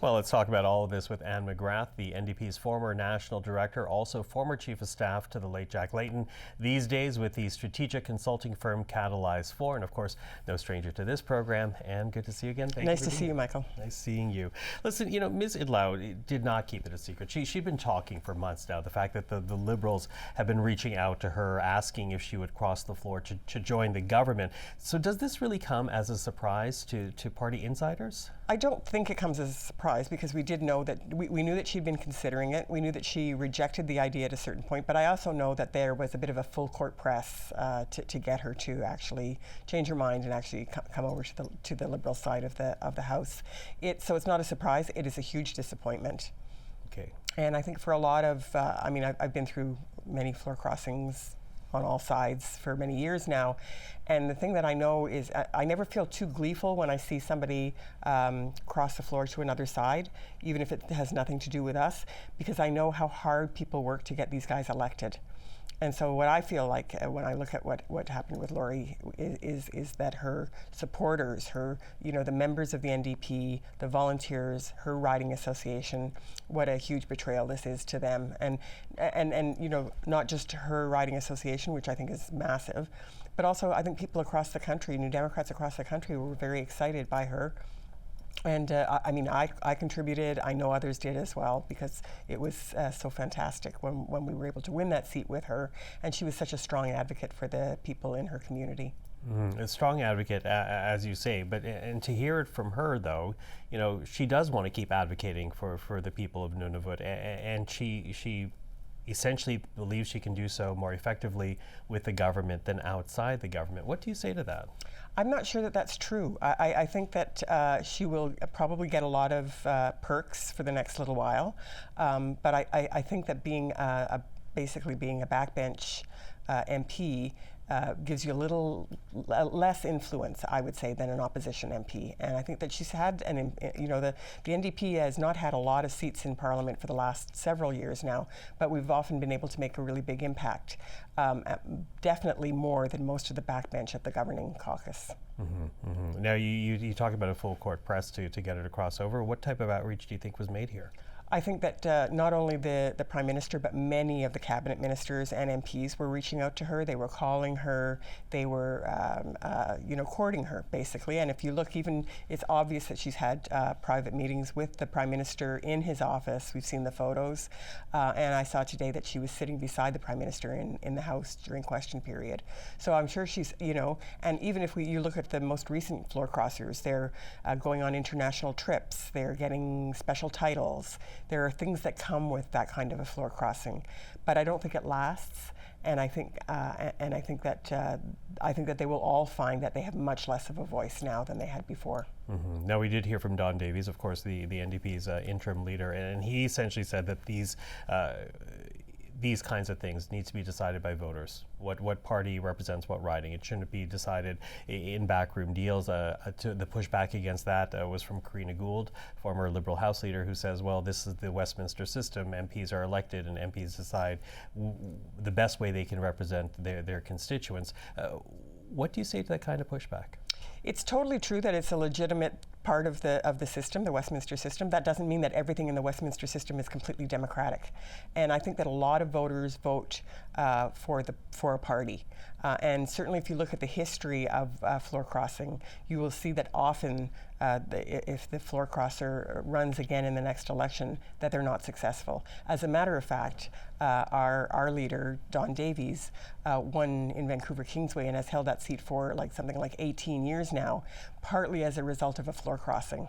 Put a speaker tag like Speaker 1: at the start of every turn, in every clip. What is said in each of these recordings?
Speaker 1: Well, let's talk about all of this with Anne McGrath, the NDP's former national director, also former chief of staff to the late Jack Layton, these days with the strategic consulting firm Catalyze 4, and of course, no stranger to this program. Anne, good to see you again.
Speaker 2: Nice to see you, Michael.
Speaker 1: Nice seeing you. Listen, you know, Ms. Idlout did not keep it a secret. She'd been talking for months now. The fact that the Liberals have been reaching out to her, asking if she would cross the floor to join the government. So does this really come as a surprise to party insiders?
Speaker 2: I don't think it comes as a surprise because we did know that we knew that she'd been considering it. We knew that she rejected the idea at a certain point, but I also know that there was a bit of a full court press to get her to actually change her mind and actually come over to the Liberal side of the House. So it's not a surprise. It is a huge disappointment.
Speaker 1: Okay.
Speaker 2: And I think for a lot of, I've been through many floor crossings on all sides for many years now. And the thing that I know is I never feel too gleeful when I see somebody cross the floor to another side, even if it has nothing to do with us, because I know how hard people work to get these guys elected. And so what I feel like when I look at what happened with Lori is that her supporters, the members of the NDP, the volunteers, her riding association, what a huge betrayal this is to them. And not just her riding association, which I think is massive, but also I think people across the country, New Democrats across the country, were very excited by her. And I contributed. I know others did as well because it was so fantastic when we were able to win that seat with her. And she was such a strong advocate for the people in her community.
Speaker 1: A strong advocate, as you say, and to hear it from her, though, you know, she does want to keep advocating for the people of Nunavut, and she essentially believes she can do so more effectively with the government than outside the government. What do you say to that?
Speaker 2: I'm not sure that that's true. I think that she will probably get a lot of perks for the next little while, but I think that basically being a backbench MP gives you a little less influence, I would say, than an opposition MP. And I think that she's had the NDP has not had a lot of seats in Parliament for the last several years now, but we've often been able to make a really big impact, definitely more than most of the backbench at the governing caucus.
Speaker 1: Mm-hmm, mm-hmm. Now, you talk about a full court press to get her to cross over. What type of outreach do you think was made here?
Speaker 2: I think that not only the Prime Minister, but many of the cabinet ministers and MPs were reaching out to her. They were calling her. They were, courting her, basically. And if you look, it's obvious that she's had private meetings with the Prime Minister in his office. We've seen the photos. And I saw today that she was sitting beside the Prime Minister in the House during question period. So I'm sure she's, and even if you look at the most recent floor crossers, they're going on international trips. They're getting special titles. There are things that come with that kind of a floor crossing, but I don't think it lasts. And I think that they will all find that they have much less of a voice now than they had before.
Speaker 1: Mm-hmm. Now, we did hear from Don Davies, of course, the NDP's interim leader, and he essentially said that these kinds of things need to be decided by voters. What party represents what riding. It shouldn't be decided in backroom deals. The pushback against that was from Karina Gould, former Liberal House leader, who says, well, this is the Westminster system. MPs are elected and MPs decide the best way they can represent their constituents. What do you say to that kind of pushback?
Speaker 2: It's totally true that it's a legitimate part of the system, the Westminster system. That doesn't mean that everything in the Westminster system is completely democratic. And I think that a lot of voters vote for a party. And certainly if you look at the history of floor crossing, you will see that often if the floor crosser runs again in the next election, that they're not successful. As a matter of fact, our leader, Don Davies, won in Vancouver Kingsway and has held that seat for something like 18 years now, partly as a result of a floor crossing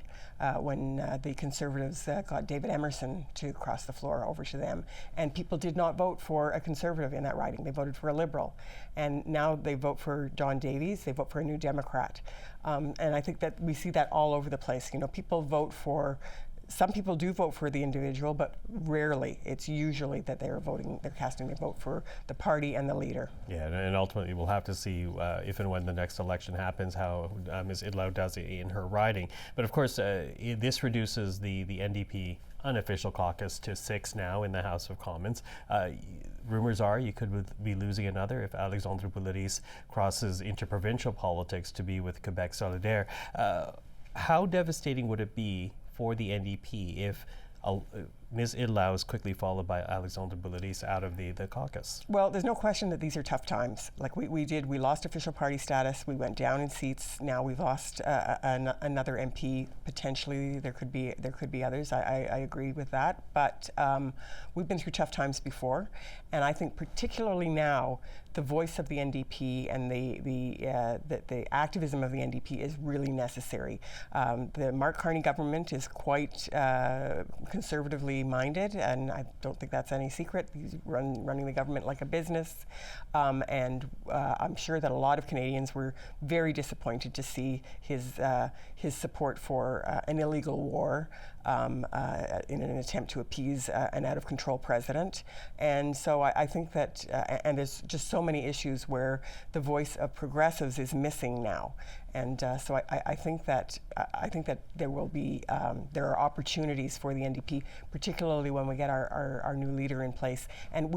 Speaker 2: when the Conservatives got David Emerson to cross the floor over to them. And people did not vote for a Conservative in that riding. They voted for a Liberal. And now they vote for Don Davies. They vote for a New Democrat. And I think that we see that all over the place. People vote for some people do vote for the individual, but rarely. It's usually that they're casting their vote for the party and the leader.
Speaker 1: Yeah, and ultimately we'll have to see if and when the next election happens, how Ms. Idlout does in her riding. But of course, this reduces the NDP unofficial caucus to 6 now in the House of Commons. Rumors are you could be losing another if Alexandre Boulris crosses into provincial politics to be with Quebec Solidaire. How devastating would it be for the NDP if Ms. Idlout is quickly followed by Alexandre Boulardis out of the caucus?
Speaker 2: Well, there's no question that these are tough times. Like we lost official party status. We went down in seats. Now we've lost another MP. Potentially, there could be others. I agree with that. But we've been through tough times before, and I think particularly now, the voice of the NDP and the activism of the NDP is really necessary. The Mark Carney government is quite conservatively minded, and I don't think that's any secret. He's running the government like a business, and I'm sure that a lot of Canadians were very disappointed to see his support for an illegal war in an attempt to appease an out-of-control president. And so I think that, and there's just so many issues where the voice of progressives is missing now. And so I think that there will be there are opportunities for the NDP, particularly when we get our new leader in place. And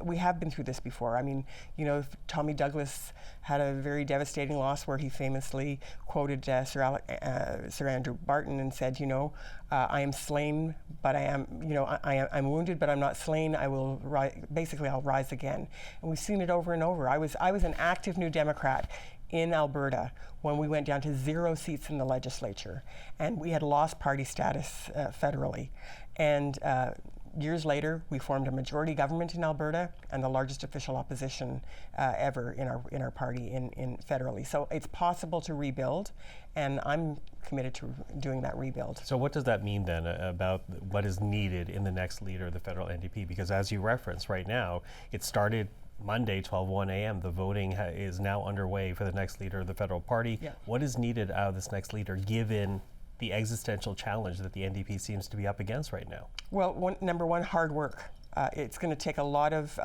Speaker 2: we have been through this before. I mean, you know, Tommy Douglas had a very devastating loss where he famously quoted Sir Andrew Barton and said, you know, I am slain, but I am, you know, I'm wounded, but I'm not slain. I will basically I'll rise again. And we've seen it over and over. I was an active New Democrat in Alberta when we went down to 0 seats in the legislature, and we had lost party status federally. And years later, we formed a majority government in Alberta and the largest official opposition ever in our party in federally. So it's possible to rebuild, and I'm committed to doing that rebuild.
Speaker 1: So what does that mean then about what is needed in the next leader of the federal NDP? Because as you referenced right now, it started Monday, 12:01 a.m. The voting is now underway for the next leader of the federal party. Yeah. What is needed out of this next leader, given the existential challenge that the NDP seems to be up against right now?
Speaker 2: Well, number one, hard work. It's going to take a lot of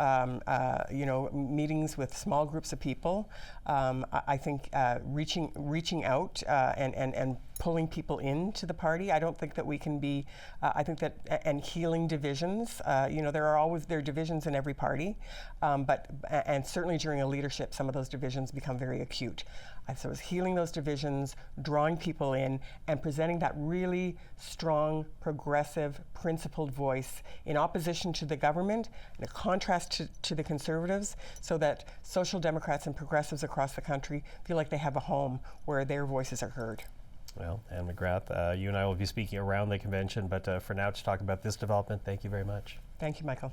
Speaker 2: meetings with small groups of people. I think reaching out and pulling people into the party. I don't think that we can be. I think that and healing divisions. There are divisions in every party, but certainly during a leadership, some of those divisions become very acute. So it's healing those divisions, drawing people in, and presenting that really strong, progressive, principled voice in opposition to the government, in a contrast to the Conservatives, so that Social Democrats and progressives across the country feel like they have a home where their voices are heard.
Speaker 1: Well, Anne McGrath, you and I will be speaking around the convention, but for now, to talk about this development, thank you very much.
Speaker 2: Thank you, Michael.